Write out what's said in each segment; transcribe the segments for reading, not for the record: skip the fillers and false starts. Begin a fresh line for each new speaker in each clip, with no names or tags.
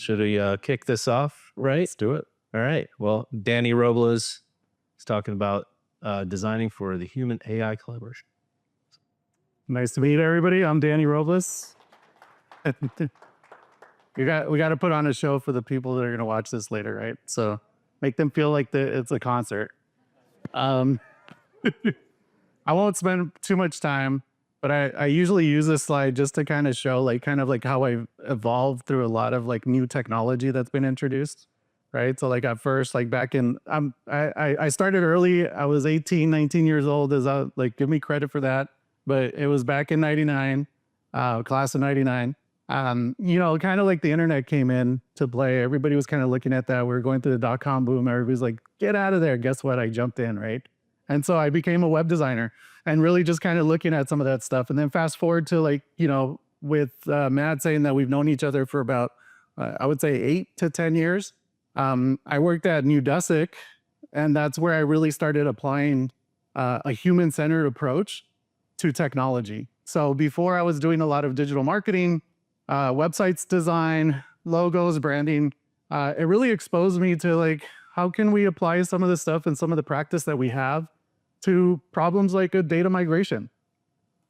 Should we kick this off? Right?
Let's do it.
All right. Well, Danny Robles is talking about designing for the human AI collaboration.
Nice to meet everybody. I'm Danny Robles. we got to put on a show for the people that are going to watch this later, right? So make them feel like it's a concert. I won't spend too much time, but I usually use this slide just to kind of show kind of how I've evolved through a lot of new technology that's been introduced, right? So at first, back in, I started early. I was 18, 19 years old. Give me credit for that. But it was back in 99, class of 99. Kind of the internet came in to play. Everybody was kind of looking at that. We were going through the dot-com boom. Everybody's like, get out of there. Guess what? I jumped in, right? And so I became a web designer and really just kind of looking at some of that stuff. And then fast forward to with Matt saying that we've known each other for about, I would say 8 to 10 years. I worked at Nudesic, and that's where I really started applying a human-centered approach to technology. So before I was doing a lot of digital marketing, websites design, logos, branding, it really exposed me to how can we apply some of the stuff and some of the practice that we have to problems like a data migration,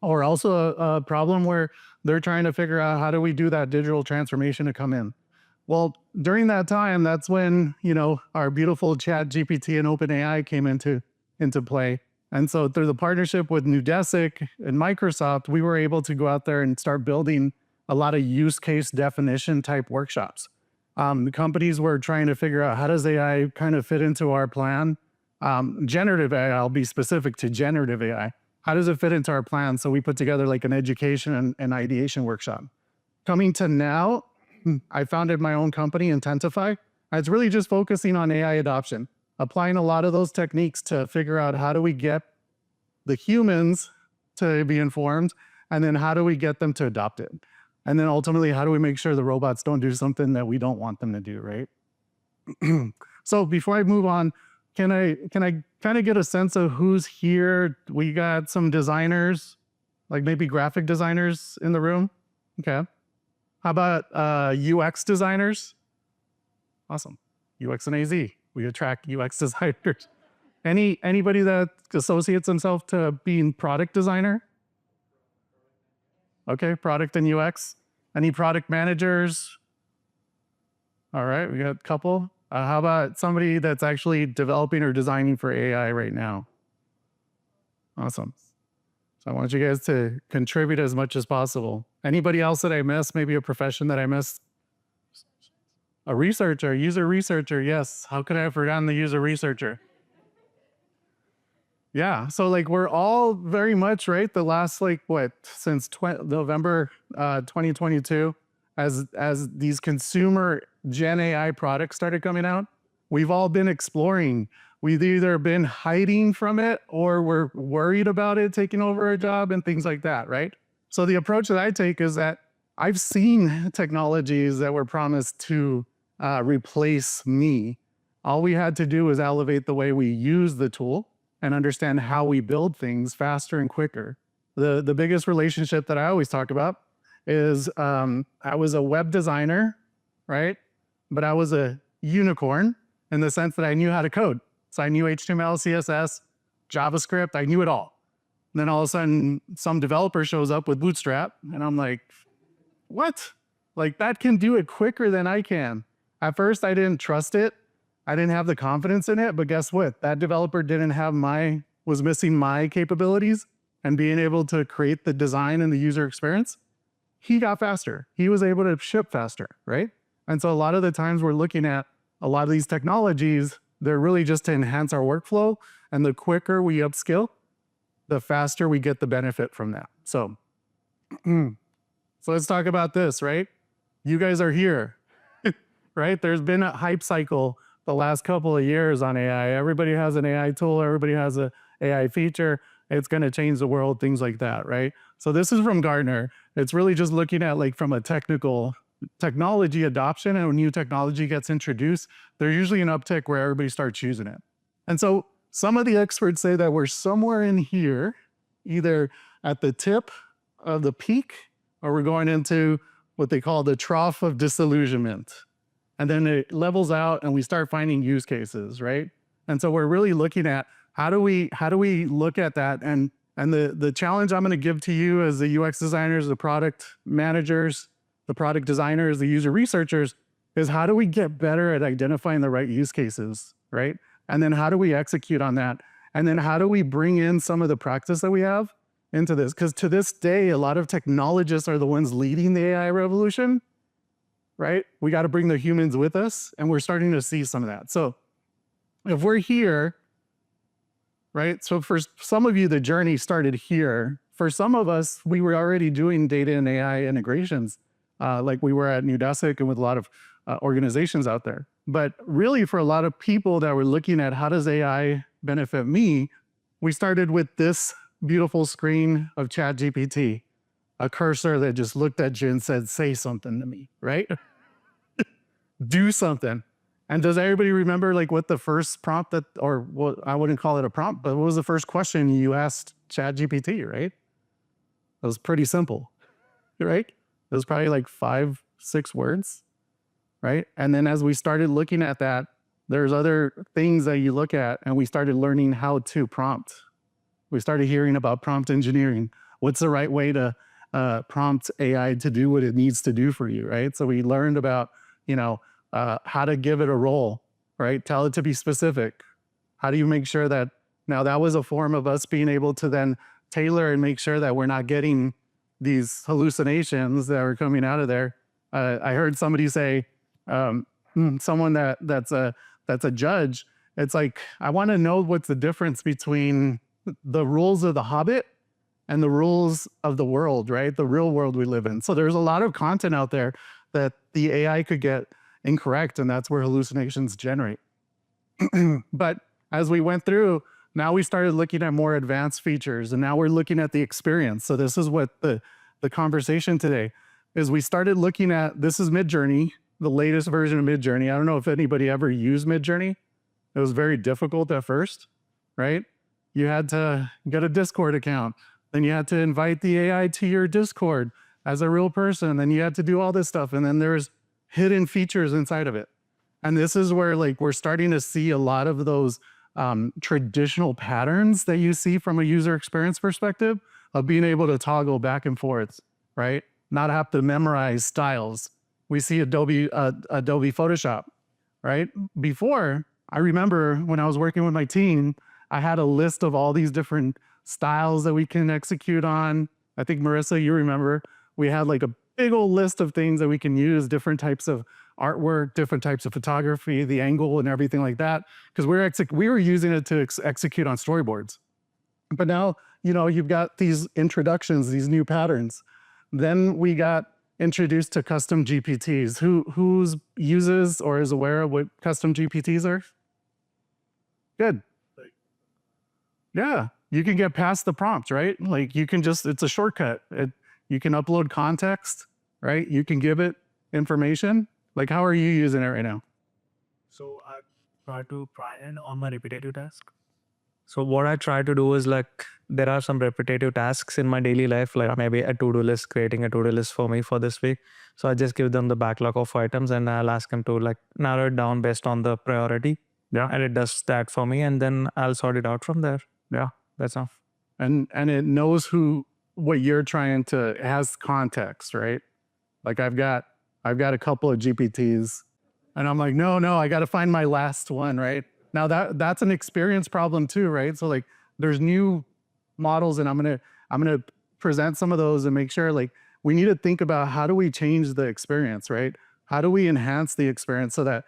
or also a problem where they're trying to figure out how do we do that digital transformation to come in. Well, during that time, that's when our beautiful Chat GPT and OpenAI came into play. And so through the partnership with Nudesic and Microsoft, we were able to go out there and start building a lot of use case definition type workshops. The companies were trying to figure out how does AI kind of fit into our plan. Generative AI, I'll be specific to generative AI. How does it fit into our plan? So we put together an education and ideation workshop. Coming to now, I founded my own company, Intentify. It's really just focusing on AI adoption, applying a lot of those techniques to figure out how do we get the humans to be informed, and then how do we get them to adopt it? And then ultimately, how do we make sure the robots don't do something that we don't want them to do, right? So before I move on, can I kind of get a sense of who's here? We got some designers, maybe graphic designers in the room. Okay. How about UX designers? Awesome. UX and AZ. We attract UX designers. Anybody that associates themselves to being product designer? Okay, product and UX. Any product managers? All right, we got a couple. How about somebody that's actually developing or designing for AI right now? Awesome. So I want you guys to contribute as much as possible. Anybody else that I missed? Maybe a profession that I missed? A researcher, user researcher, yes. How could I have forgotten the user researcher? Yeah, so we're all very much, right? The last since November 2022, as these consumer Gen AI products started coming out, we've all been exploring. We've either been hiding from it or we're worried about it taking over our job and things like that, right? So the approach that I take is that I've seen technologies that were promised to replace me. All we had to do was elevate the way we use the tool and understand how we build things faster and quicker. The biggest relationship that I always talk about is I was a web designer, right? But I was a unicorn in the sense that I knew how to code. So I knew HTML, CSS, JavaScript, I knew it all. And then all of a sudden, some developer shows up with Bootstrap, and I'm like, what? That can do it quicker than I can. At first, I didn't trust it. I didn't have the confidence in it, but guess what? That developer was missing my capabilities and being able to create the design and the user experience. He got faster. He was able to ship faster, right? And so a lot of the times we're looking at a lot of these technologies, they're really just to enhance our workflow. And the quicker we upskill, the faster we get the benefit from that. So let's talk about this, right? You guys are here, right? There's been a hype cycle the last couple of years on AI. Everybody has an AI tool. Everybody has an AI feature. It's going to change the world, things like that, right? So this is from Gartner. It's really just looking at from a technology adoption, and when new technology gets introduced, there's usually an uptick where everybody starts using it. And so some of the experts say that we're somewhere in here, either at the tip of the peak, or we're going into what they call the trough of disillusionment. and then it levels out and we start finding use cases, right? And so we're really looking at how do we look at that? And the challenge I'm going to give to you as the UX designers, the product managers, the product designers, the user researchers, is how do we get better at identifying the right use cases, right? And then how do we execute on that? And then how do we bring in some of the practice that we have into this? Because to this day, a lot of technologists are the ones leading the AI revolution, right? We got to bring the humans with us, and we're starting to see some of that. So if we're here, right? So for some of you, the journey started here. For some of us, we were already doing data and AI integrations, like we were at Nudesic and with a lot of organizations out there. But really, for a lot of people that were looking at how does AI benefit me, we started with this beautiful screen of ChatGPT, a cursor that just looked at you and said, say something to me, right? Do something. And does everybody remember like what the first prompt that, or what, I wouldn't call it a prompt, but what was the first question you asked ChatGPT, right? It was pretty simple, right? It was probably like 5, 6 words, right? And then as we started looking at that, there's other things that you look at, and we started learning how to prompt. We started hearing about prompt engineering. What's the right way to prompt AI to do what it needs to do for you, right? So we learned about, you know, how to give it a role, right? Tell it to be specific. How do you make sure that, now that was a form of us being able to then tailor and make sure that we're not getting these hallucinations that are coming out of there. I heard somebody say, someone that's a judge, it's like, I want to know what's the difference between the rules of the Hobbit and the rules of the world, right? The real world we live in. So there's a lot of content out there that the AI could get incorrect, and that's where hallucinations generate. But as we went through, now we started looking at more advanced features, and now we're looking at the experience. So this is what the conversation today is. We started looking at, this is Midjourney, the latest version of Midjourney. I don't know if anybody ever used Midjourney. It was very difficult at first, right? You had to get a Discord account. Then you had to invite the AI to your Discord as a real person. Then you had to do all this stuff. And then there's hidden features inside of it. And this is where like we're starting to see a lot of those traditional patterns that you see from a user experience perspective of being able to toggle back and forth, right? Not have to memorize styles. We see Adobe Photoshop, right? Before, I remember when I was working with my team, I had a list of all these different styles that we can execute on. I think, Marissa, you remember, we had like a big old list of things that we can use, different types of artwork, different types of photography, the angle and everything like that, because we were using it to execute on storyboards. But now, you know, you've got these introductions, these new patterns. Then we got introduced to custom GPTs. Who's uses or is aware of what custom GPTs are? Good. Yeah, you can get past the prompt, right? Like you can just, it's a shortcut. You can upload context, right? You can give it information. Like, how are you using it right now?
So I try to plan on my repetitive task. So what I try to do is like, there are some repetitive tasks in my daily life, like maybe a to-do list, creating a to-do list for me for this week. So I just give them the backlog of items and I'll ask them to like narrow it down based on the priority.
Yeah.
And it does that for me. And then I'll sort it out from there.
Yeah.
That's enough.
And it knows what you're trying to, it has context, right? Like I've got a couple of GPTs and I'm like, no, I got to find my last one, right? Now that's an experience problem too, right? So like there's new models and I'm going to present some of those and make sure like we need to think about how do we change the experience, right? How do we enhance the experience so that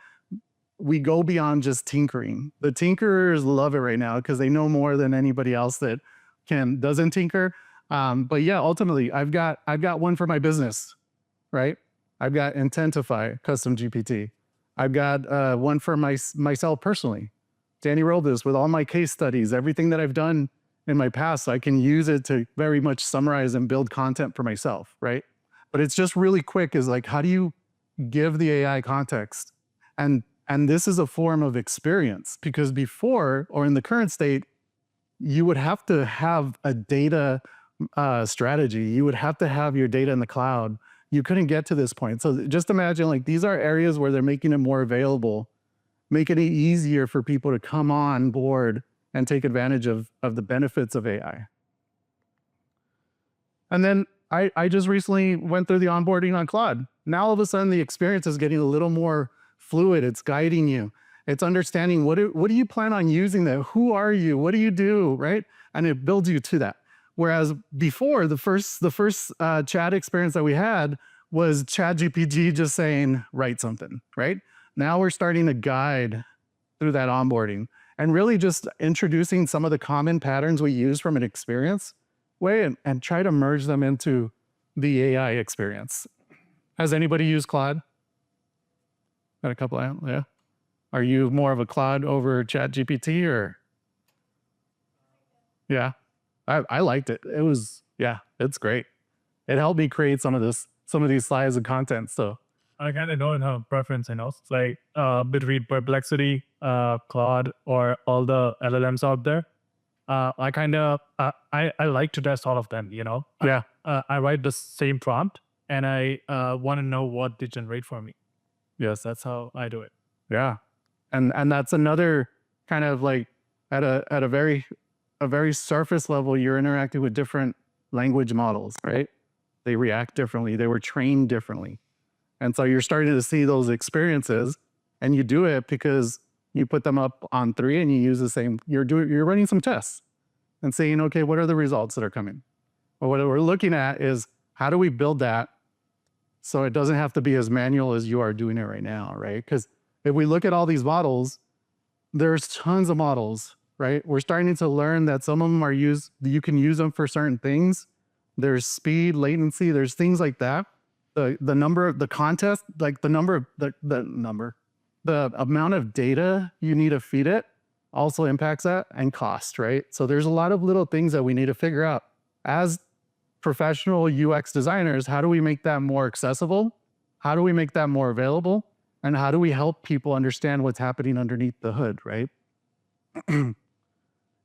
we go beyond just tinkering? The tinkerers love it right now because they know more than anybody else that doesn't tinker. But yeah, ultimately I've got one for my business, right? I've got Intentify custom GPT. I've got one for myself personally, Danny Robles, with all my case studies, everything that I've done in my past, so I can use it to very much summarize and build content for myself, right? But it's just really quick is like, how do you give the AI context? And this is a form of experience because before or in the current state, you would have to have a data strategy. You would have to have your data in the cloud. you couldn't get to this point. So just imagine, like, these are areas where they're making it more available, making it easier for people to come on board and take advantage of the benefits of AI. And then I just recently went through the onboarding on Claude. Now all of a sudden the experience is getting a little more fluid. It's guiding you. It's understanding what do you plan on using that? Who are you? What do you do, right? And it builds you to that. Whereas before, the first chat experience that we had was ChatGPT just saying, write something, right? Now we're starting to guide through that onboarding and really just introducing some of the common patterns we use from an experience way and try to merge them into the AI experience. Has anybody used Claude? Got a couple out, yeah. Are you more of a Claude over ChatGPT or? Yeah, I liked it. It was, yeah, it's great. It helped me create some of these slides and content. So
I kind of don't have preference, It's like between Perplexity, Claude, or all the LLMs out there. I kind of I like to test all of them.
yeah,
I write the same prompt and I want to know what they generate for me.
yes,
That's how I do it.
yeah, and that's another kind of like at a very surface level, you're interacting with different language models, right? They react differently. They were trained differently. And so you're starting to see those experiences, and you do it because you put them up on 3 and you use the same, you're running some tests and saying, okay, what are the results that are coming? Well, what we're looking at is how do we build that so it doesn't have to be as manual as you are doing it right now, right? Because if we look at all these models, there's tons of models, right? We're starting to learn that some of them you can use them for certain things. There's speed, latency, there's things like that. The number of the contest, like the amount of data you need to feed it also impacts that, and cost, right? So there's a lot of little things that we need to figure out. As professional UX designers, how do we make that more accessible? How do we make that more available? And how do we help people understand what's happening underneath the hood, right? And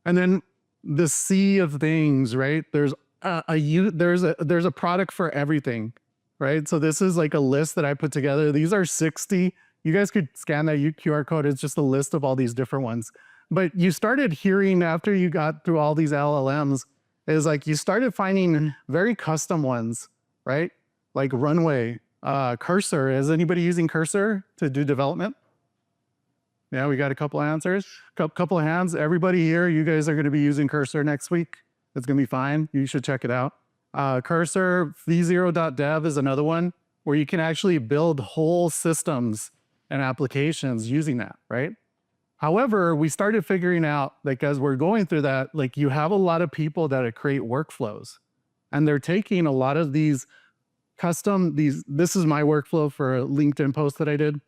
then the sea of things, right? There's a product for everything, right? So this is like a list that I put together. These are 60. You guys could scan that QR code. It's just a list of all these different ones. But you started hearing after you got through all these LLMs is like you started finding very custom ones, right? Like Runway, Cursor. Is anybody using Cursor to do development? Yeah, we got a couple answers, couple of hands. Everybody here, you guys are going to be using Cursor next week. It's going to be fine. You should check it out. Cursor, v0.dev is another one where you can actually build whole systems and applications using that, right? However, we started figuring out, like, as we're going through that, like, you have a lot of people that create workflows, and they're taking a lot of these custom, this is my workflow for a LinkedIn post that I did,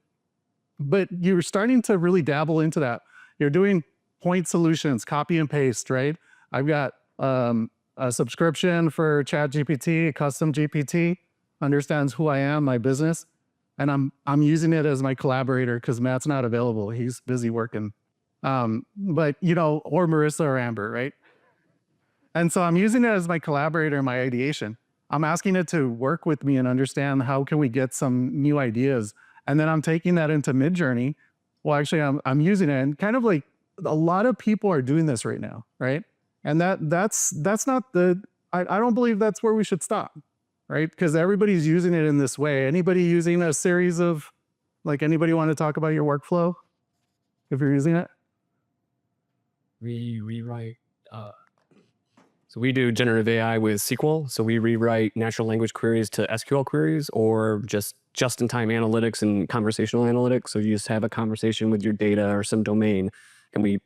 but you're starting to really dabble into that. You're doing point solutions, copy and paste, right? I've got a subscription for ChatGPT, custom GPT, understands who I am, my business, and I'm using it as my collaborator because Matt's not available. He's busy working. But or Marissa or Amber, right? And so I'm using it as my collaborator in my ideation. I'm asking it to work with me and understand how can we get some new ideas. And then I'm taking that into Midjourney. Well, actually, I'm using it, and kind of like a lot of people are doing this right now, right? And that's not I don't believe that's where we should stop, right? Because everybody's using it in this way. Anybody using a series of, like, anybody want to talk about your workflow if you're using it?
We rewrite. So we do generative AI with SQL. So we rewrite natural language queries to SQL queries, or just-in-time analytics and conversational analytics. So you just have a conversation with your data or some domain, and we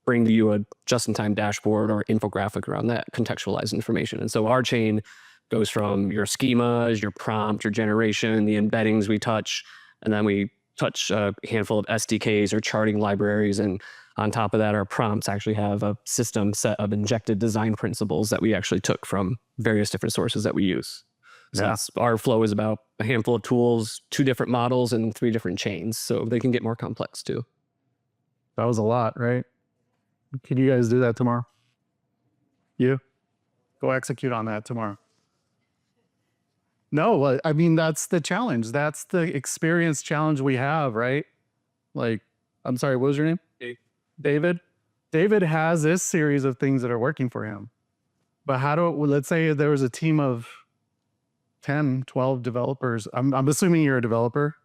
bring you a just-in-time dashboard or infographic around that contextualized information. And so our chain goes from your schemas, your prompt, your generation, the embeddings we touch, and then we touch a handful of SDKs or charting libraries. And on top of that, our prompts actually have a system set of injected design principles that we actually took from various different sources that we use. So our flow is about a handful of tools, 2 different models, and 3 different chains. So they can get more complex too.
That was a lot, right? Can you guys do that tomorrow? You? Go execute on that tomorrow. No, I mean, that's the challenge. That's the experience challenge we have, right? Like, I'm sorry, what was your name? David. David has this series of things that are working for him. But let's say there was a team of 10, 12 developers. I'm assuming you're a developer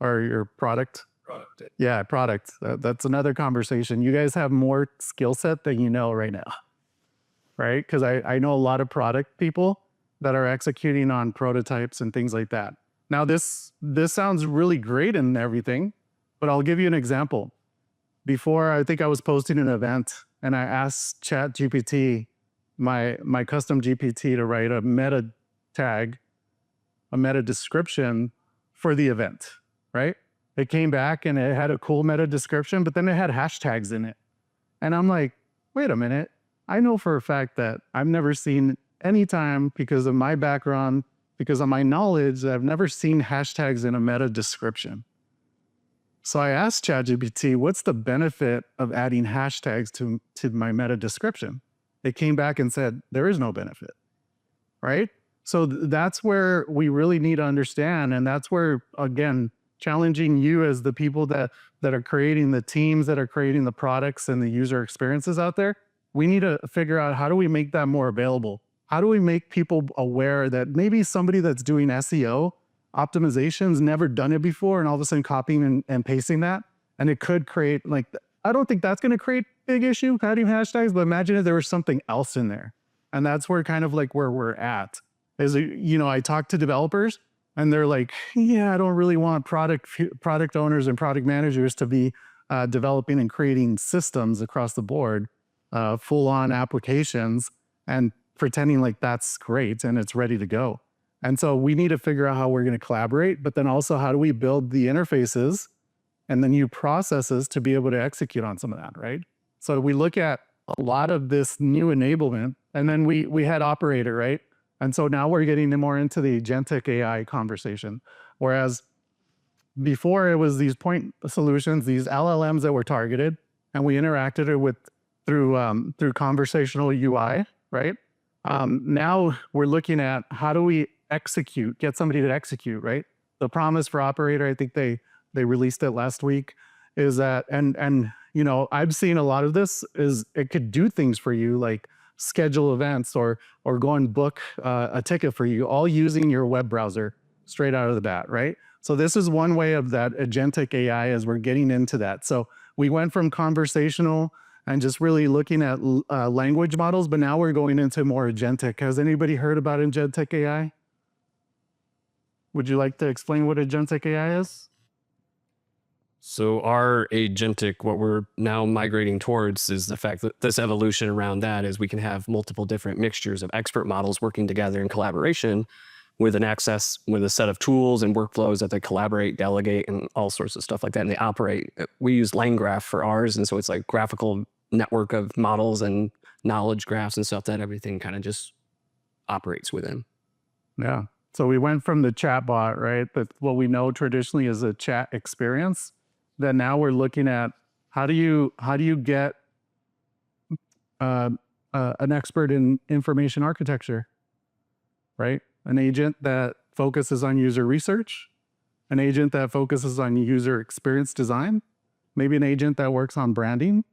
or your product. Yeah, product. That's another conversation. You guys have more skill set than you know right now, right? Because I know a lot of product people that are executing on prototypes and things like that. Now, this sounds really great and everything, but I'll give you an example. Before, I think I was posting an event, and I asked ChatGPT, my custom GPT, to write a meta tag, a meta description for the event, right? It came back and it had a cool meta description, but then it had hashtags in it. And I'm like, wait a minute. I know for a fact that I've never seen any time, because of my background, because of my knowledge, I've never seen hashtags in a meta description. So I asked ChatGPT, what's the benefit of adding hashtags to my meta description? It came back and said, there is no benefit, right? So that's where we really need to understand. And that's where, again, challenging you as the people that are creating the teams, that are creating the products and the user experiences out there, we need to figure out, how do we make that more available? How do we make people aware that maybe somebody that's doing SEO optimization's never done it before, and all of a sudden copying and pasting that, and it could create, like, I don't think that's going to create big issue, adding hashtags, but imagine if there was something else in there. And that's where kind of like where we're at is, you know, I talk to developers and they're like, yeah, I don't really want product owners and product managers to be developing and creating systems across the board, full on applications, and pretending like that's great and it's ready to go. And so we need to figure out how we're going to collaborate, but then also how do we build the interfaces and the new processes to be able to execute on some of that, right? So we look at a lot of this new enablement, and then we had operator, right? And so now we're getting more into the agentic AI conversation. Whereas before, it was these point solutions, these LLMs that were targeted, and we interacted with through conversational UI, right? Now we're looking at, how do we get somebody to execute, right? The promise for operator, I think they released it last week, is that, and you know, I've seen a lot of this, is it could do things for you, like schedule events or go and book a ticket for you, all using your web browser straight out of the bat, right? So this is one way of that agentic AI, as we're getting into that. So we went from conversational and just really looking at language models, but now we're going into more agentic. Has anybody heard about agentic AI? Would you like to explain what agentic AI is?
So our agentic, what we're now migrating towards, is the fact that this evolution around that is we can have multiple different mixtures of expert models working together in collaboration with with a set of tools and workflows that they collaborate, delegate, and all sorts of stuff like that. And they operate. We use LangGraph for ours. And so it's like graphical network of models and knowledge graphs and stuff that everything kind of just operates within.
Yeah. So we went from the chatbot, right? That what we know traditionally is a chat experience. Then now we're looking at, how do you get an expert in information architecture, right? An agent that focuses on user research, an agent that focuses on user experience design, maybe an agent that works on branding,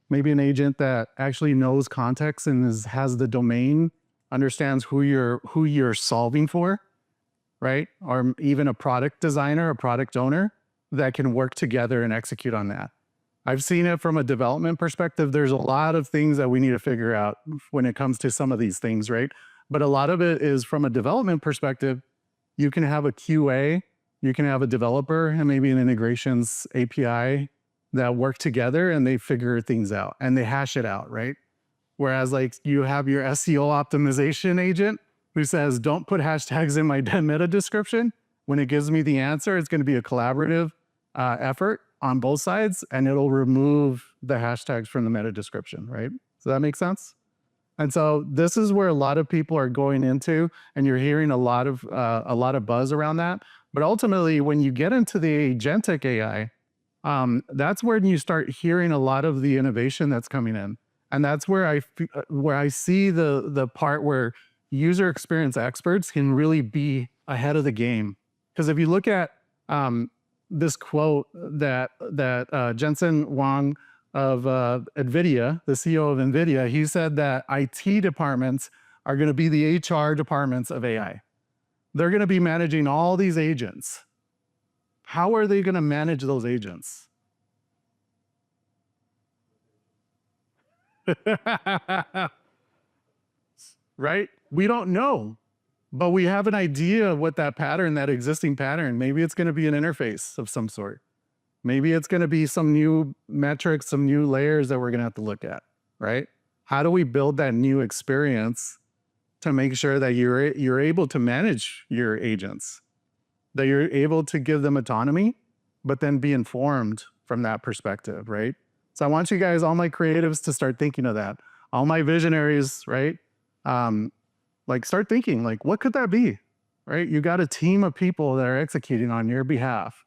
maybe an agent that actually knows context and has the domain, understands who you're solving for, right? Or even a product designer, a product owner that can work together and execute on that. I've seen it from a development perspective. There's a lot of things that we need to figure out when it comes to some of these things, right? But a lot of it is from a development perspective. You can have a QA, you can have a developer, and maybe an integrations API that work together, and they figure things out and they hash it out, right? Whereas like you have your SEO optimization agent who says, don't put hashtags in my meta description. When it gives me the answer, it's going to be a collaborative effort on both sides, and it'll remove the hashtags from the meta description, right? Does that make sense? And so this is where a lot of people are going into, and you're hearing a lot of buzz around that. But ultimately, when you get into the agentic AI, that's when you start hearing a lot of the innovation that's coming in. And that's where I see the part where user experience experts can really be ahead of the game. Because if you look at this quote that Jensen Huang of NVIDIA, the CEO of NVIDIA, he said that IT departments are going to be the HR departments of AI. They're going to be managing all these agents. How are they going to manage those agents? Right? We don't know, but we have an idea of what that pattern, that existing pattern, maybe it's going to be an interface of some sort. Maybe it's going to be some new metrics, some new layers that we're going to have to look at, right? How do we build that new experience to make sure that you're able to manage your agents, that you're able to give them autonomy, but then be informed from that perspective, right? So I want you guys, all my creatives, to start thinking of that. All my visionaries, right? Like start thinking, like, what could that be, right? You got a team of people that are executing on your behalf.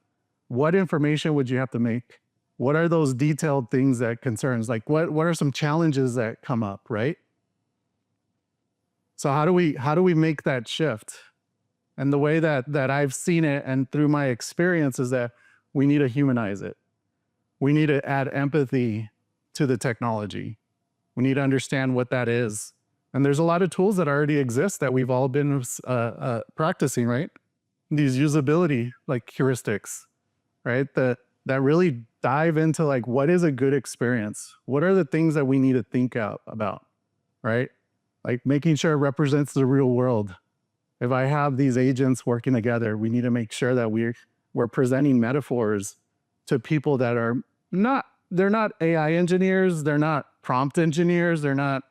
What information would you have to make? What are those detailed things that concerns? Like what are some challenges that come up, right? So how do we make that shift? And the way that I've seen it and through my experience is that we need to humanize it. We need to add empathy to the technology. We need to understand what that is. And there's a lot of tools that already exist that we've all been practicing, right? These usability like heuristics, right? That really dive into like, what is a good experience? What are the things that we need to think about, right? Like making sure it represents the real world. If I have these agents working together, we need to make sure that we're presenting metaphors to people that are they're not AI engineers, they're not prompt engineers, they're not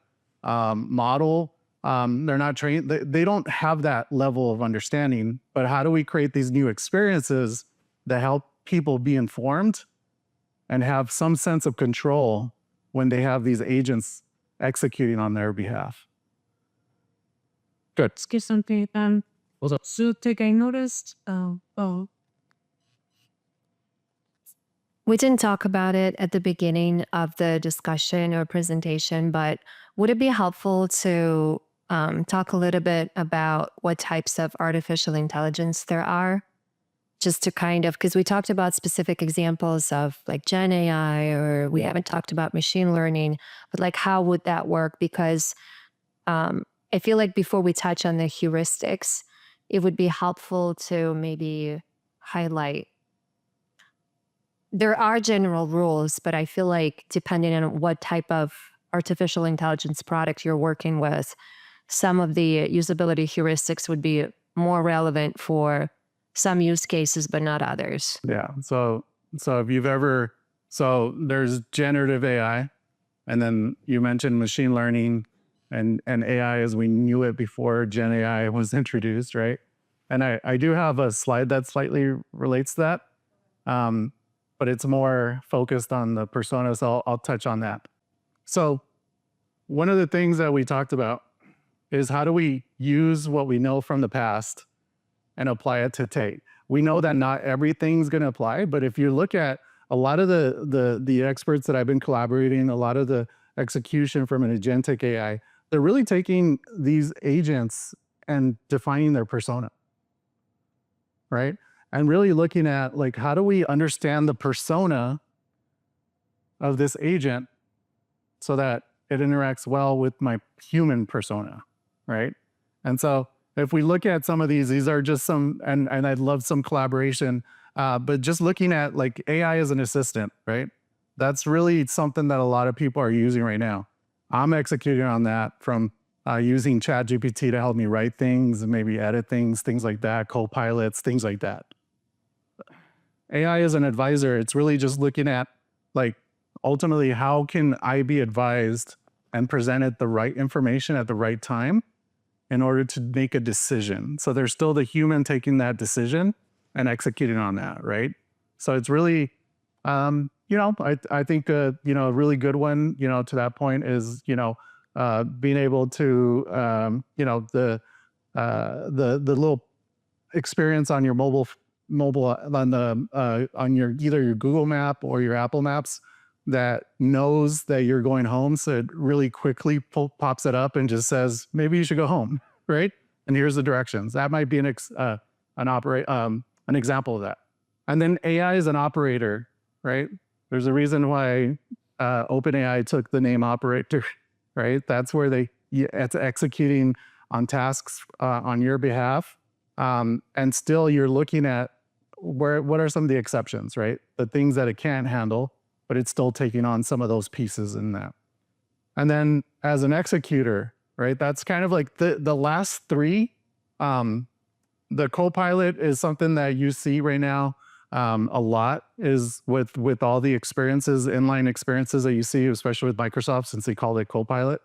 model, they're not trained, they don't have that level of understanding. But how do we create these new experiences that help people be informed and have some sense of control when they have these agents executing on their behalf? Good.
Excuse something. So I noticed.
We didn't talk about it at the beginning of the discussion or presentation, but would it be helpful to talk a little bit about what types of artificial intelligence there are? Just to kind of, because we talked about specific examples of like Gen AI, or we haven't talked about machine learning, but like how would that work? Because I feel like before we touch on the heuristics, it would be helpful to maybe highlight. There are general rules, but I feel like depending on what type of artificial intelligence product you're working with, some of the usability heuristics would be more relevant for some use cases, but not others.
Yeah. So if you've ever, so there's generative AI, and then you mentioned machine learning and AI as we knew it before Gen AI was introduced, right? And I do have a slide that slightly relates to that, but it's more focused on the persona, so I'll touch on that. So one of the things that we talked about is how do we use what we know from the past and apply it to today. We know that not everything's going to apply, but if you look at a lot of the experts that I've been collaborating, a lot of the execution from an agentic AI, they're really taking these agents and defining their persona, right? And really looking at like, how do we understand the persona of this agent so that it interacts well with my human persona, right? And so if we look at some of these are just some, and I'd love some collaboration, but just looking at like AI as an assistant, right? That's really something that a lot of people are using right now. I'm executing on that from using ChatGPT to help me write things and maybe edit things like that, co-pilots, things like that. AI as an advisor, it's really just looking at like, ultimately, how can I be advised and presented the right information at the right time in order to make a decision? So there's still the human taking that decision and executing on that, right? So it's really, I think, a really good one, to that point is, being able to, the little experience on your mobile on your either your Google Map or your Apple Maps that knows that you're going home, so it really quickly pops it up and just says maybe you should go home, right? And here's the directions. That might be an example of that. And then AI is an operator, right? There's a reason why OpenAI took the name operator, right? That's where it's executing on tasks on your behalf. And still you're looking at what are some of the exceptions, right? The things that it can't handle, but it's still taking on some of those pieces in that. And then as an executor, right? That's kind of like the last three. The Copilot is something that you see right now a lot is with all the experiences, inline experiences that you see, especially with Microsoft, since they call it Copilot,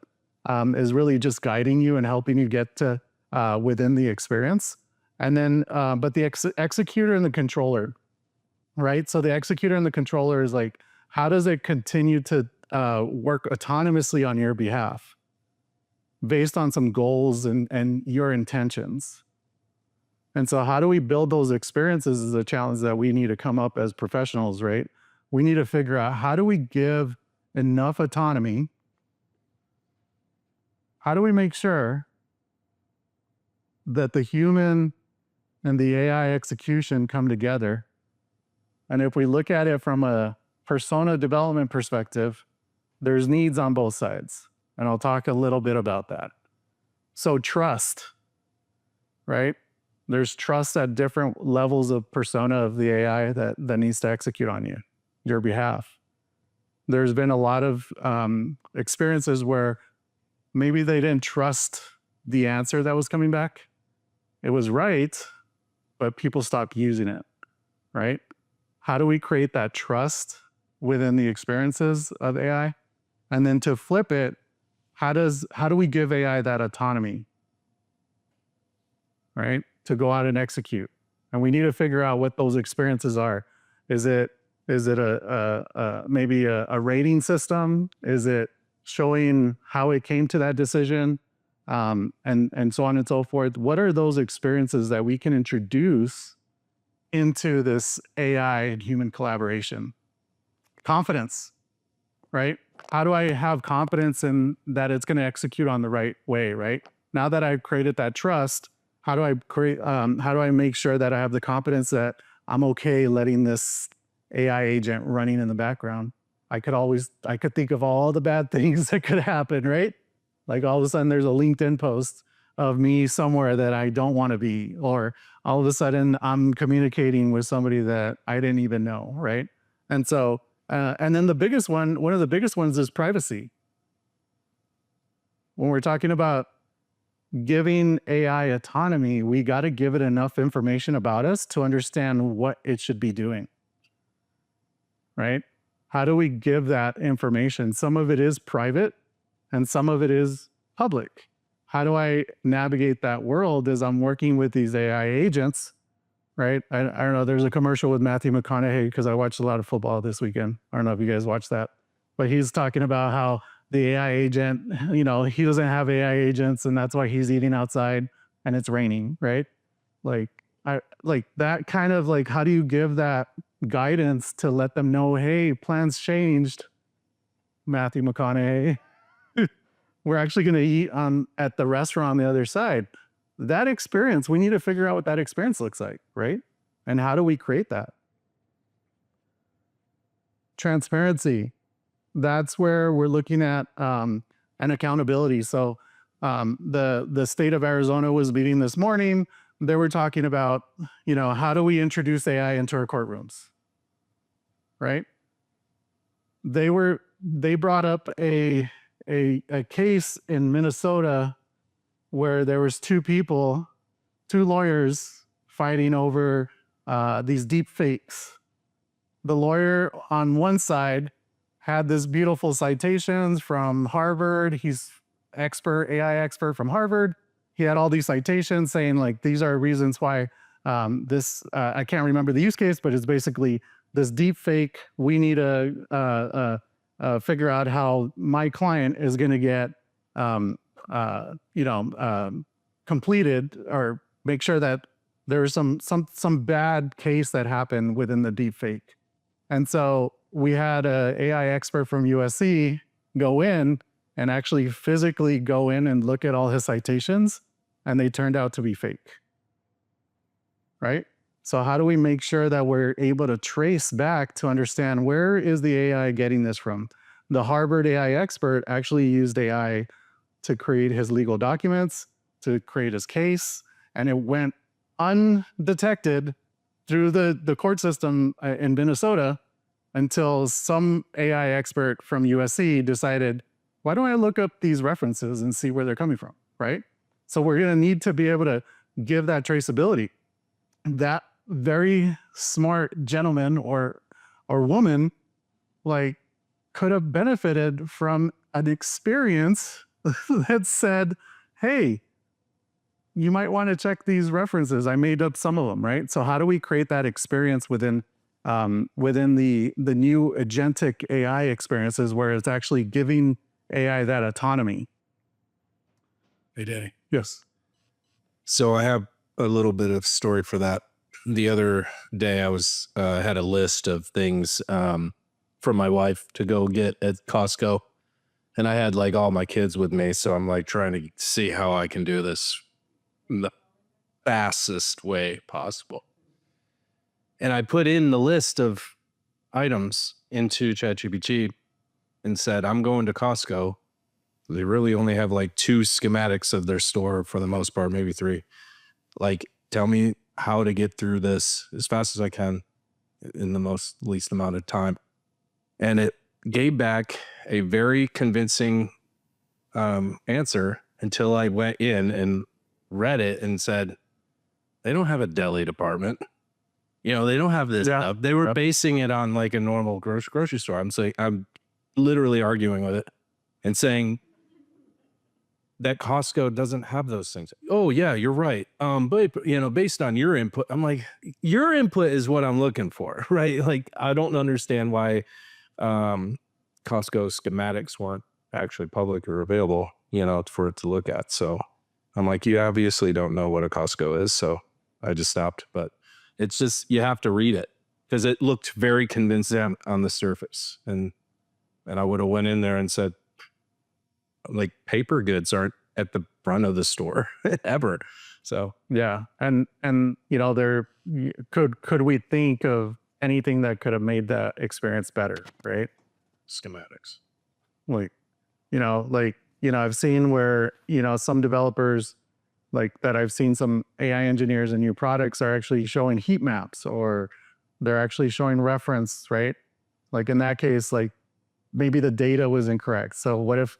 is really just guiding you and helping you get to within the experience. And then, but the executor and the controller, right? So the executor and the controller is like, how does it continue to work autonomously on your behalf based on some goals and your intentions? And so how do we build those experiences is a challenge that we need to come up as professionals, right? We need to figure out, how do we give enough autonomy? How do we make sure that the human and the AI execution come together? And if we look at it from a persona development perspective, there's needs on both sides. And I'll talk a little bit about that. So trust, right? There's trust at different levels of persona of the AI that needs to execute on your behalf. There's been a lot of experiences where maybe they didn't trust the answer that was coming back. It was right, but people stopped using it, right? How do we create that trust within the experiences of AI? And then to flip it, how do we give AI that autonomy, right? To go out and execute. And we need to figure out what those experiences are. Is it maybe a rating system? Is it showing how it came to that decision? And so on and so forth. What are those experiences that we can introduce into this AI and human collaboration? Confidence, right? How do I have confidence in that it's going to execute on the right way, right? Now that I've created that trust, how do I make sure that I have the confidence that I'm okay letting this AI agent running in the background? I could think of all the bad things that could happen, right? Like all of a sudden there's a LinkedIn post of me somewhere that I don't want to be, or all of a sudden I'm communicating with somebody that I didn't even know, right? And so, and then one of the biggest ones is privacy. When we're talking about giving AI autonomy, we got to give it enough information about us to understand what it should be doing, right? How do we give that information? Some of it is private and some of it is public. How do I navigate that world as I'm working with these AI agents, right? I don't know, there's a commercial with Matthew McConaughey because I watched a lot of football this weekend. I don't know if you guys watched that, but he's talking about how the AI agent, he doesn't have AI agents and that's why he's eating outside and it's raining, right? Like that kind of like, how do you give that guidance to let them know, hey, plans changed, Matthew McConaughey. We're actually going to eat at the restaurant on the other side. That experience, we need to figure out what that experience looks like, right? And how do we create that? Transparency. That's where we're looking at an accountability. So the state of Arizona was meeting this morning. They were talking about, how do we introduce AI into our courtrooms, right? They brought up a case in Minnesota where there was two lawyers fighting over these deep fakes. The lawyer on one side had this beautiful citations from Harvard. He's AI expert from Harvard. He had all these citations saying like, these are reasons why I can't remember the use case, but it's basically this deep fake. We need to figure out how my client is going to get, completed, or make sure that there's some bad case that happened within the deep fake. And so we had an AI expert from USC go in and actually physically go in and look at all his citations and they turned out to be fake. Right? So how do we make sure that we're able to trace back to understand where is the AI getting this from? The Harvard AI expert actually used AI to create his legal documents, to create his case, and it went undetected through the court system in Minnesota until some AI expert from USC decided, why don't I look up these references and see where they're coming from, right? So we're going to need to be able to give that traceability. That very smart gentleman or woman like could have benefited from an experience that said, hey, you might want to check these references. I made up some of them, right? So how do we create that experience within the new agentic AI experiences where it's actually giving AI that autonomy?
Hey, Danny.
Yes.
So I have a little bit of story for that. The other day I was had a list of things for my wife to go get at Costco. And I had like all my kids with me. So I'm like trying to see how I can do this in the fastest way possible. And I put in the list of items into ChatGPT and said, I'm going to Costco. They really only have like 2 schematics of their store for the most part, maybe 3. Like, tell me how to get through this as fast as I can in the least amount of time. And it gave back a very convincing answer until I went in and read it and said, they don't have a deli department. You know, they don't have this stuff. They were basing it on like a normal grocery store. I'm literally arguing with it and saying that Costco doesn't have those things. Oh yeah, you're right. But you know, based on your input, I'm like, your input is what I'm looking for, right? Like, I don't understand why Costco schematics weren't actually public or available, you know, for it to look at. So I'm like, you obviously don't know what a Costco is. So I just stopped, but it's just, you have to read it because it looked very convincing on the surface. And I would have went in there and said, like, paper goods aren't at the front of the store ever. So
yeah. And you know, there could we think of anything that could have made that experience better, right?
schematics.
Like, I've seen where, some developers like that, I've seen some AI engineers and new products are actually showing heat maps, or they're actually showing reference, right? Like in that case, like maybe the data was incorrect. So what if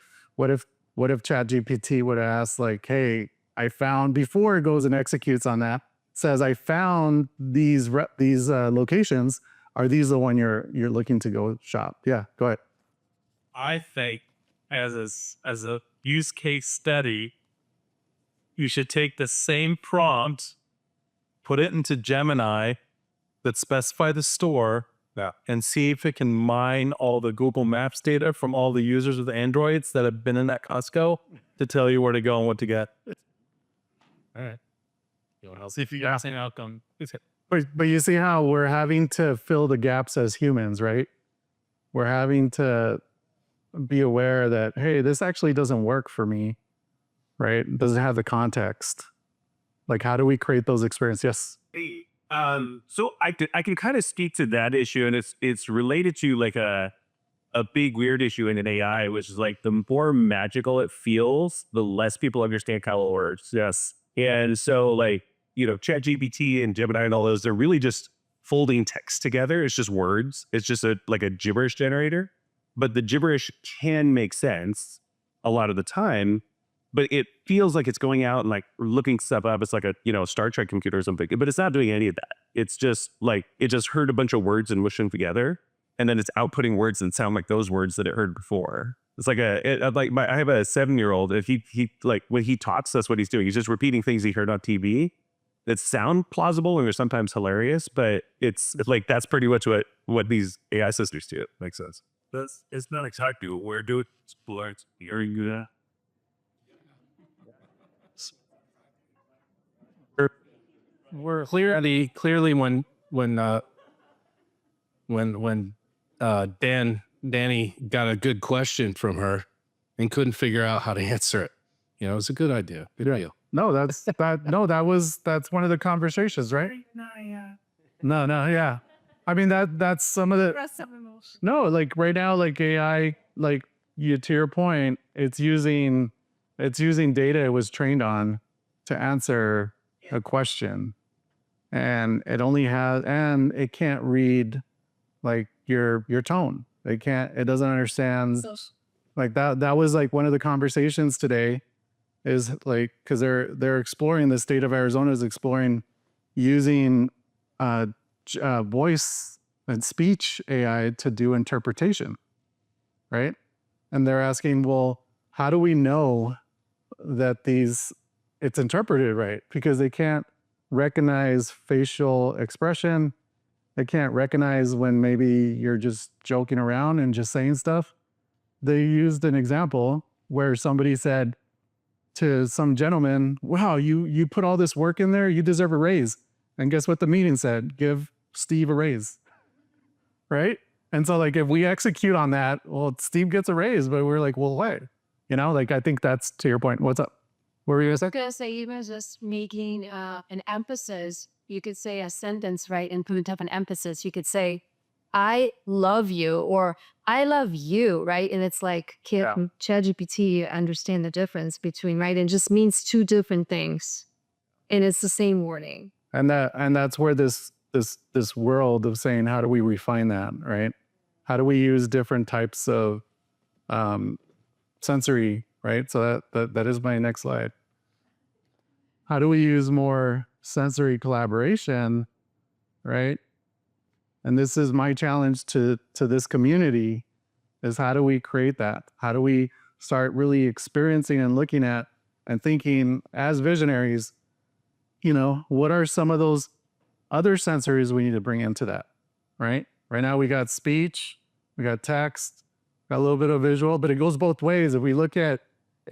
ChatGPT would have asked like, hey, I found, before it goes and executes on that, says, I found these locations. Are these the one you're looking to go shop? Yeah, go ahead.
I think as a use case study, you should take the same prompt, put it into Gemini that specify the store, and see if it can mine all the Google Maps data from all the users with Androids that have been in that Costco to tell you where to go and what to get.
All right.
See if you got the same outcome.
But you see how we're having to fill the gaps as humans, right? We're having to be aware that, hey, this actually doesn't work for me, right? It doesn't have the context. Like, how do we create those experiences? Yes.
So I can kind of speak to that issue, and it's related to like a big weird issue in an AI, which is like the more magical it feels, the less people understand how it works. Yes. And so like, ChatGPT and Gemini and all those, they're really just folding text together. It's just words. It's just like a gibberish generator. But the gibberish can make sense a lot of the time, but it feels like it's going out and like looking stuff up. It's like a, Star Trek computer or something, but it's not doing any of that. It's just like, it just heard a bunch of words and mushed them together. And then it's outputting words that sound like those words that it heard before. It's like I have a 7-year-old. If he like, when he talks, that's what he's doing. He's just repeating things he heard on TV that sound plausible and are sometimes hilarious, but it's like, that's pretty much what these AI systems do. Makes sense.
It's not exactly what we're doing. It's hearing that.
We're clearly when Danny got a good question from her and couldn't figure out how to answer it. It was a good idea. Good deal.
No, that's one of the conversations, right? No, yeah. I mean that's some of the no, like right now, like AI, like you to your point, it's using data it was trained on to answer a question, and it can't read like your tone. It doesn't understand like that. That was like one of the conversations today, is like because they're exploring, the state of Arizona is exploring using voice and speech AI to do interpretation, right? And they're asking, well, how do we know that it's interpreted right? Because they can't recognize facial expression. They can't recognize when maybe you're just joking around and just saying stuff. They used an example where somebody said to some gentleman, wow, you put all this work in there, you deserve a raise. And guess what the meeting said? Give Steve a raise, right? And so like if we execute on that, well, Steve gets a raise, but we're like, well, wait, like I think that's to your point. What's up? What were you gonna say?
Gonna say even just making an emphasis, you could say a sentence, right? And put up an emphasis. You could say, I love you, or I love you, right? And it's like ChatGPT understand the difference between, right? It just means two different things. And it's the same wording.
And that's where this world of saying, how do we refine that, right? How do we use different types of sensory, right? So that is my next slide. How do we use more sensory collaboration, right? And this is my challenge to this community, is how do we create that? How do we start really experiencing and looking at and thinking as visionaries, what are some of those other sensories we need to bring into that, right? Right now we got speech, we got text, got a little bit of visual, but it goes both ways. If we look at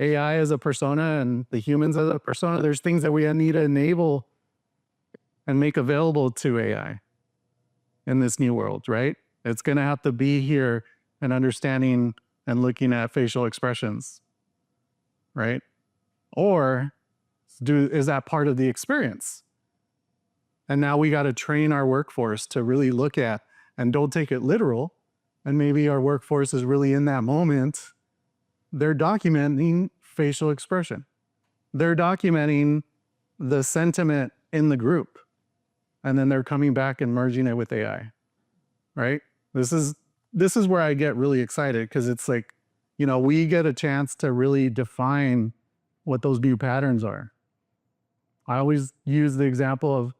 AI as a persona and the humans as a persona, there's things that we need to enable and make available to AI in this new world, right? It's going to have to be here and understanding and looking at facial expressions, right? Or is that part of the experience? And now we got to train our workforce to really look at, and don't take it literal. And maybe our workforce is really in that moment, they're documenting facial expression. They're documenting the sentiment in the group. And then they're coming back and merging it with AI, right? This is where I get really excited, because it's like, we get a chance to really define what those new patterns are. I always use the example of,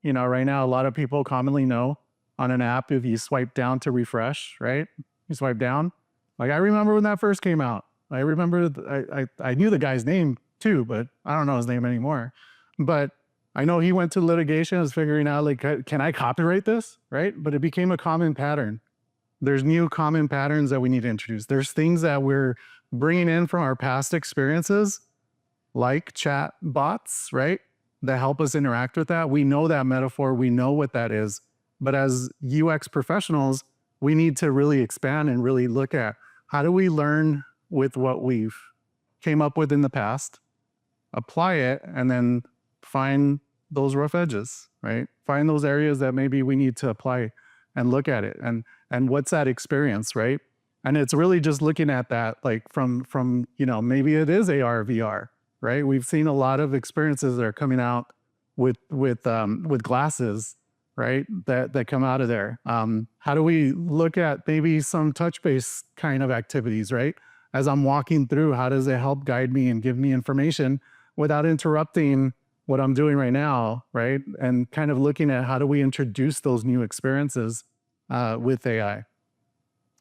right now, a lot of people commonly know on an app, if you swipe down to refresh, right? You swipe down. Like I remember when that first came out. I remember I knew the guy's name too, but I don't know his name anymore. But I know he went to litigation, was figuring out like, can I copyright this, right? But it became a common pattern. There's new common patterns that we need to introduce. There's things that we're bringing in from our past experiences, like chat bots, right? That help us interact with that. We know that metaphor, we know what that is. But as UX professionals, we need to really expand and really look at, how do we learn with what we've came up with in the past, apply it, and then find those rough edges, right? Find those areas that maybe we need to apply and look at it. And what's that experience, right? And it's really just looking at that, like from maybe it is AR, VR, right? We've seen a lot of experiences that are coming out with glasses, right? That come out of there. How do we look at maybe some touch-based kind of activities, right? As I'm walking through, how does it help guide me and give me information without interrupting what I'm doing right now, right? And kind of looking at how do we introduce those new experiences with AI.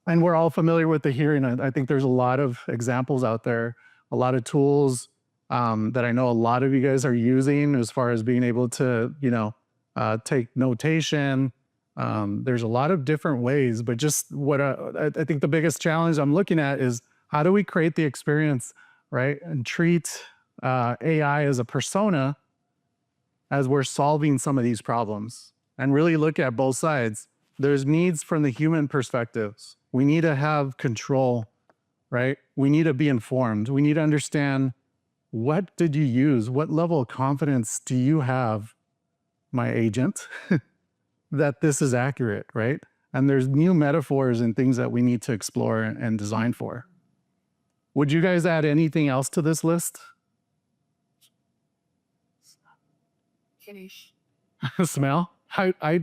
And we're all familiar with the hearing. I think there's a lot of examples out there, a lot of tools that I know a lot of you guys are using as far as being able to, take notation. There's a lot of different ways, but just what I think the biggest challenge I'm looking at is, how do we create the experience, right? And treat AI as a persona as we're solving some of these problems, and really look at both sides. There's needs from the human perspectives. We need to have control, right? We need to be informed. We need to understand what did you use? What level of confidence do you have, my agent, that this is accurate, right? And there's new metaphors and things that we need to explore and design for. Would you guys add anything else to this list? Smell? I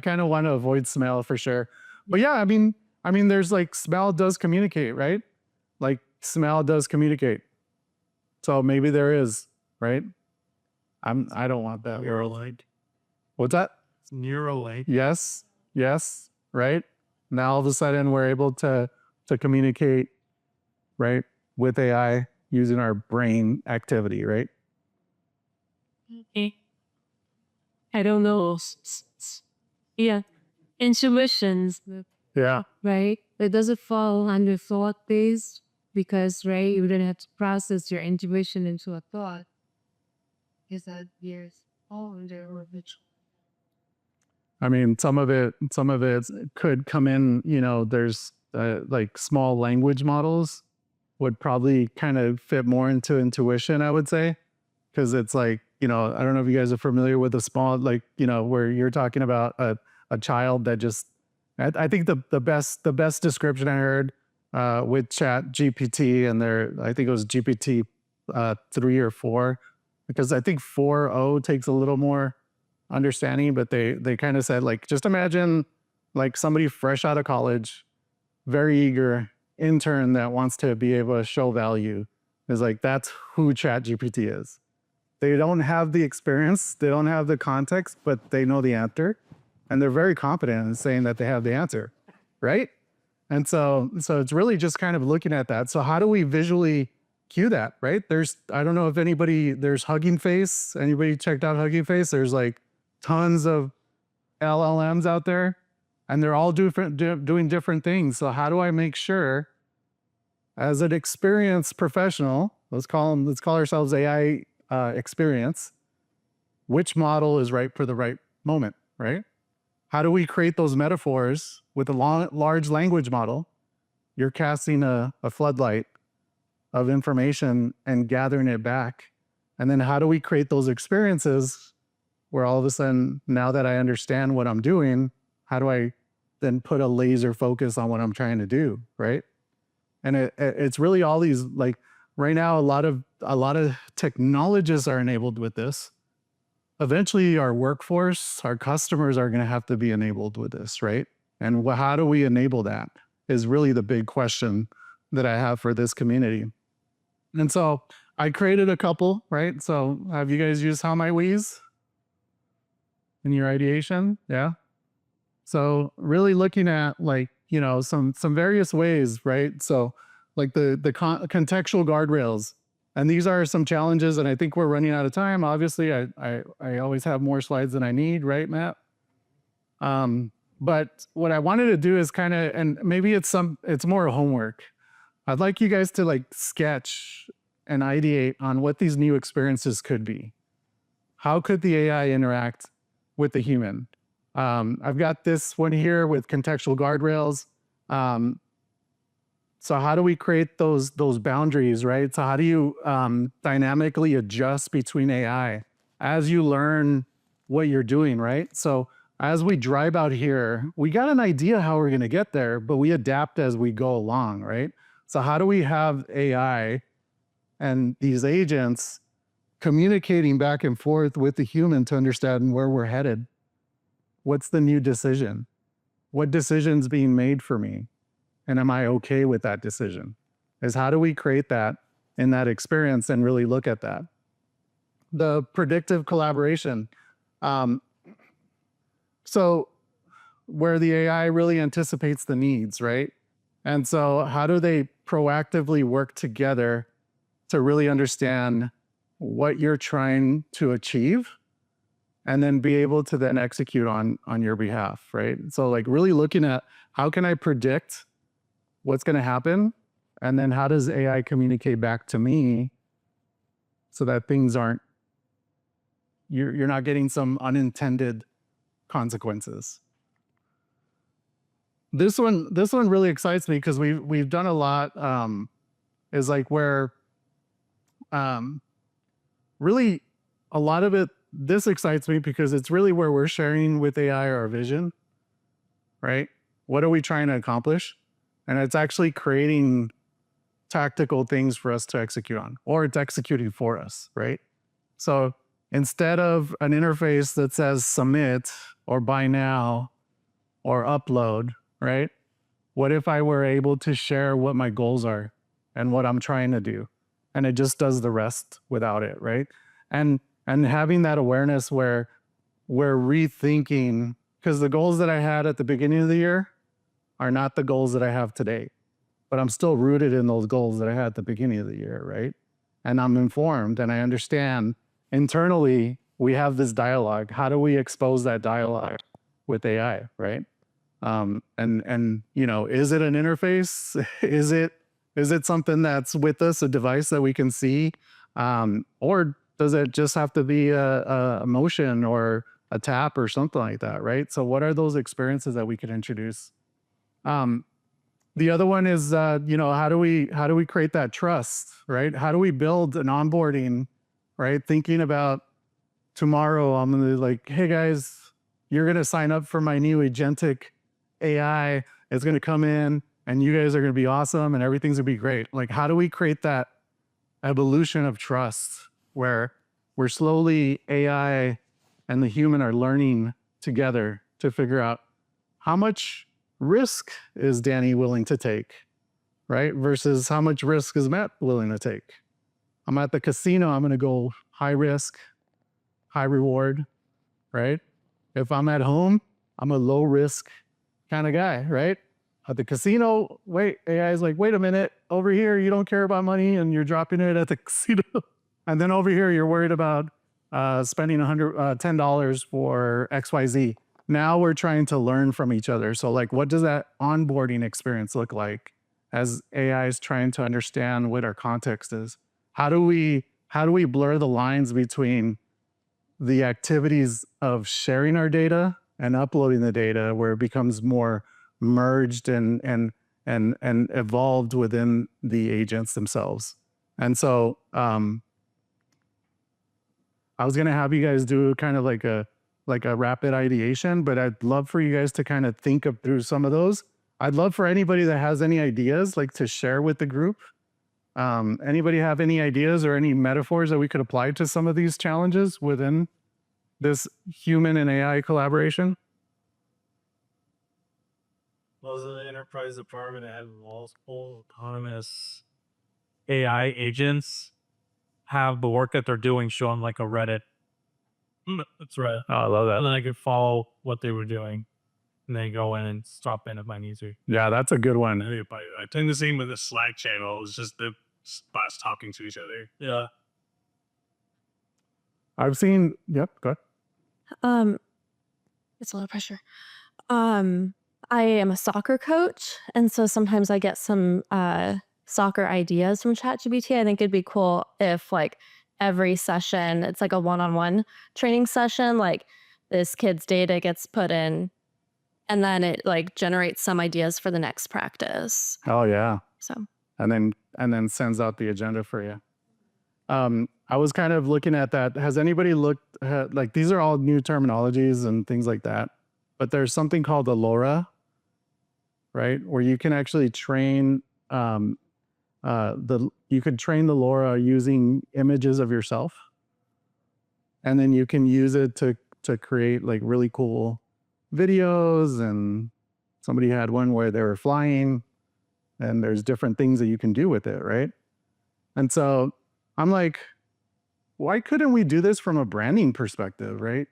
kind of want to avoid smell for sure. But yeah, I mean, there's like smell does communicate, right? Like smell does communicate. So maybe there is, right? I don't want that.
Neuralite.
What's that?
Neuralite.
Yes, right? Now all of a sudden we're able to communicate, right, with AI using our brain activity, right?
I don't know. Yeah. Intuitions,
Yeah.
right? It doesn't fall under thought based because, right, you didn't have to process your intuition into a thought. Is that years? Oh, there were
I mean, some of it could come in, there's like small language models would probably kind of fit more into intuition, I would say. Because it's like, I don't know if you guys are familiar with a small, like, where you're talking about a child that just, I think the best description I heard with Chat GPT and I think it was GPT 3 or 4, because I think 4.0 takes a little more understanding, but they kind of said, like, just imagine like somebody fresh out of college, very eager intern that wants to be able to show value. Is like, that's who Chat GPT is. They don't have the experience, they don't have the context, but they know the answer. And they're very confident in saying that they have the answer, right? And so it's really just kind of looking at that. So how do we visually cue that, right? I don't know if there's Hugging Face. Anybody checked out Hugging Face? There's like tons of LLMs out there, and they're all doing different things. So how do I make sure, as an experienced professional, let's call ourselves AI experience, which model is right for the right moment, right? How do we create those metaphors with a large language model? You're casting a floodlight of information and gathering it back. And then how do we create those experiences where all of a sudden, now that I understand what I'm doing, how do I then put a laser focus on what I'm trying to do, right? And it's really all these, like, right now, a lot of technologists are enabled with this. Eventually, our workforce, our customers are going to have to be enabled with this, right? And how do we enable that is really the big question that I have for this community. And so I created a couple, right? So have you guys used How Might We's in your ideation? Yeah. So really looking at, like, some various ways, right? So like the contextual guardrails. And these are some challenges, and I think we're running out of time. Obviously, I always have more slides than I need, right, Matt? But what I wanted to do is kind of, and maybe it's more homework. I'd like you guys to like sketch and ideate on what these new experiences could be. How could the AI interact with the human? I've got this one here with contextual guardrails. So how do we create those boundaries, right? So how do you dynamically adjust between AI as you learn what you're doing, right? So as we drive out here, we got an idea how we're going to get there, but we adapt as we go along, right? So how do we have AI and these agents communicating back and forth with the human to understand where we're headed? What's the new decision? What decision's being made for me? And am I okay with that decision? Is how do we create that in that experience and really look at that? The predictive collaboration. So where the AI really anticipates the needs, right? And so how do they proactively work together to really understand what you're trying to achieve and then be able to then execute on your behalf, right? So like really looking at how can I predict what's going to happen, and then how does AI communicate back to me so that things aren't, you're not getting some unintended consequences. This one really excites me because we've done a lot, is like where really a lot of it, this excites me because it's really where we're sharing with AI our vision, right? What are we trying to accomplish? And it's actually creating tactical things for us to execute on, or it's executing for us, right? So instead of an interface that says submit or buy now or upload, right? What if I were able to share what my goals are and what I'm trying to do? And it just does the rest without it, right? And having that awareness where we're rethinking, because the goals that I had at the beginning of the year are not the goals that I have today, but I'm still rooted in those goals that I had at the beginning of the year, right? And I'm informed and I understand internally we have this dialogue. How do we expose that dialogue with AI, right? And you know, is it an interface? Is it something that's with us, a device that we can see? Or does it just have to be a motion or a tap or something like that, right? So what are those experiences that we could introduce? The other one is, you know, how do we create that trust, right? How do we build an onboarding, right? Thinking about tomorrow, I'm gonna like, hey guys, you're gonna sign up for my new agentic AI. It's gonna come in and you guys are gonna be awesome and everything's gonna be great. Like, how do we create that evolution of trust where we're slowly, AI and the human are learning together to figure out how much risk is Danny willing to take, right? Versus how much risk is Matt willing to take. I'm at the casino, I'm gonna go high risk, high reward, right? If I'm at home, I'm a low risk kind of guy, right? At the casino, wait, AI is like, wait a minute, over here, you don't care about money and you're dropping it at the casino. And then over here, you're worried about spending $10 for XYZ. Now we're trying to learn from each other. So like, what does that onboarding experience look like as AI is trying to understand what our context is? How do we blur the lines between the activities of sharing our data and uploading the data where it becomes more merged and evolved within the agents themselves? And so I was gonna have you guys do kind of like a rapid ideation, but I'd love for you guys to kind of think up through some of those. I'd love for anybody that has any ideas, like to share with the group. Anybody have any ideas or any metaphors that we could apply to some of these challenges within this human and AI collaboration?
Most of the enterprise department have multiple autonomous AI agents have the work that they're doing show on like a Reddit. That's right.
Oh, I love that.
And then I could follow what they were doing and then go in and stop in if I need to.
Yeah, that's a good one.
I think the same with the Slack channel. It's just the bots talking to each other.
Yeah.
I've seen, yep, go ahead.
It's a lot of pressure. I am a soccer coach, and so sometimes I get some soccer ideas from ChatGPT. I think it'd be cool if like every session, it's like a one-on-one training session, like this kid's data gets put in and then it like generates some ideas for the next practice.
Oh yeah.
So
And then sends out the agenda for you. I was kind of looking at that. Has anybody looked at, like, these are all new terminologies and things like that, but there's something called the LoRa, right? Where you can actually train you could train the LoRa using images of yourself, and then you can use it to create like really cool videos. And somebody had one where they were flying, and there's different things that you can do with it, right? And so I'm like, why couldn't we do this from a branding perspective, right?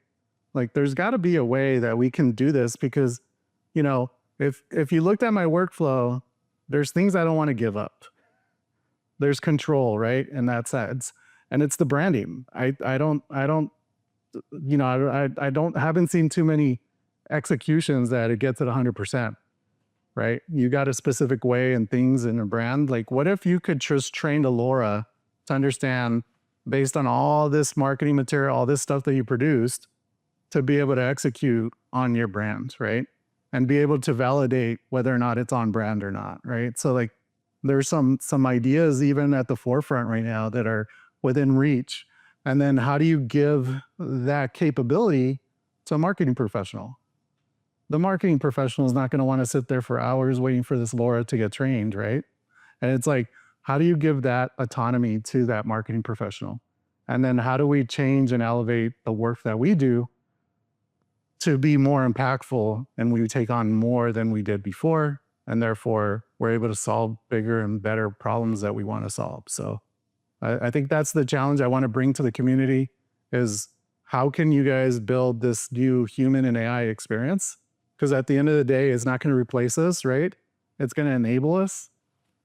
Like, there's got to be a way that we can do this, because, you know, if you looked at my workflow, there's things I don't want to give up. There's control, right? In that sense. And it's the branding. I haven't seen too many executions that it gets at 100%, right? You got a specific way and things in a brand. Like, what if you could just train the LoRa to understand, based on all this marketing material, all this stuff that you produced, to be able to execute on your brand, right? And be able to validate whether or not it's on brand or not, right? So like, there's some ideas even at the forefront right now that are within reach? And then how do you give that capability to a marketing professional? The marketing professional is not going to want to sit there for hours waiting for this Laura to get trained, right? And it's like, how do you give that autonomy to that marketing professional? And then how do we change and elevate the work that we do to be more impactful, and we take on more than we did before, and therefore we're able to solve bigger and better problems that we want to solve. So I think that's the challenge I want to bring to the community is how can you guys build this new human and AI experience? Because at the end of the day, it's not going to replace us, right? It's going to enable us,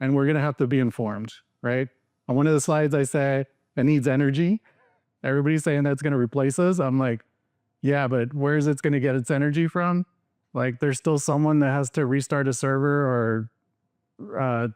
and we're going to have to be informed, right? On one of the slides, I say it needs energy. Everybody's saying that's going to replace us. I'm like, yeah, but where is it going to get its energy from? Like, there's still someone that has to restart a server or,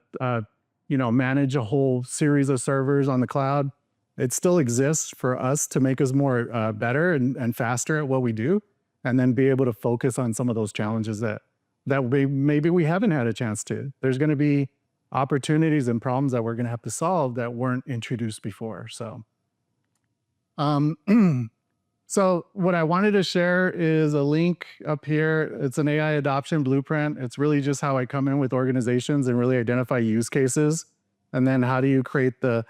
manage a whole series of servers on the cloud. It still exists for us to make us more better and faster at what we do, and then be able to focus on some of those challenges that maybe we haven't had a chance to. There's going to be opportunities and problems that we're going to have to solve that weren't introduced before. So, so what I wanted to share is a link up here. It's an AI adoption blueprint. It's really just how I come in with organizations and really identify use cases. And then how do you create the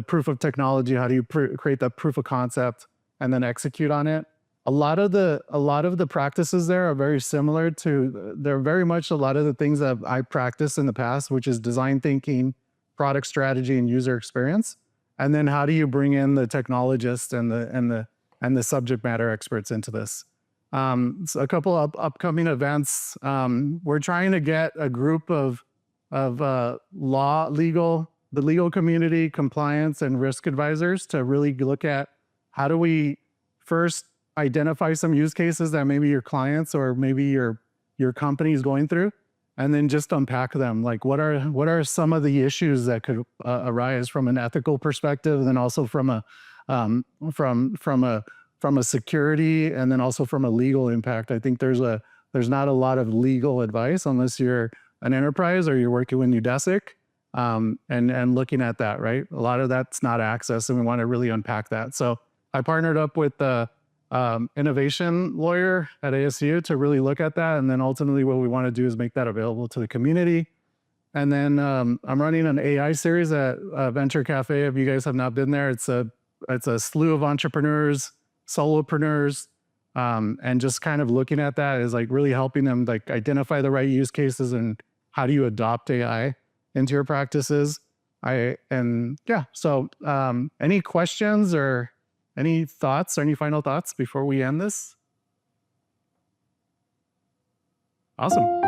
proof of technology? How do you create that proof of concept and then execute on it? A lot of the practices there are very similar to, they're very much a lot of the things that I practiced in the past, which is design thinking, product strategy, and user experience. And then how do you bring in the technologists and the subject matter experts into this? So a couple of upcoming events. We're trying to get a group of the legal community, compliance, and risk advisors to really look at how do we first identify some use cases that maybe your clients or maybe your company is going through, and then just unpack them. Like, what are some of the issues that could arise from an ethical perspective, and then also from a security, and then also from a legal impact. I think there's not a lot of legal advice unless you're an enterprise or you're working with Udesic, and looking at that, right? A lot of that's not access, and we want to really unpack that. So I partnered up with the innovation lawyer at ASU to really look at that. And then ultimately what we want to do is make that available to the community. And then I'm running an AI series at Venture Cafe. If you guys have not been there, it's a slew of entrepreneurs, solopreneurs, and just kind of looking at that is like really helping them like identify the right use cases and how do you adopt AI into your practices. So any questions or any thoughts or any final thoughts before we end this? Awesome.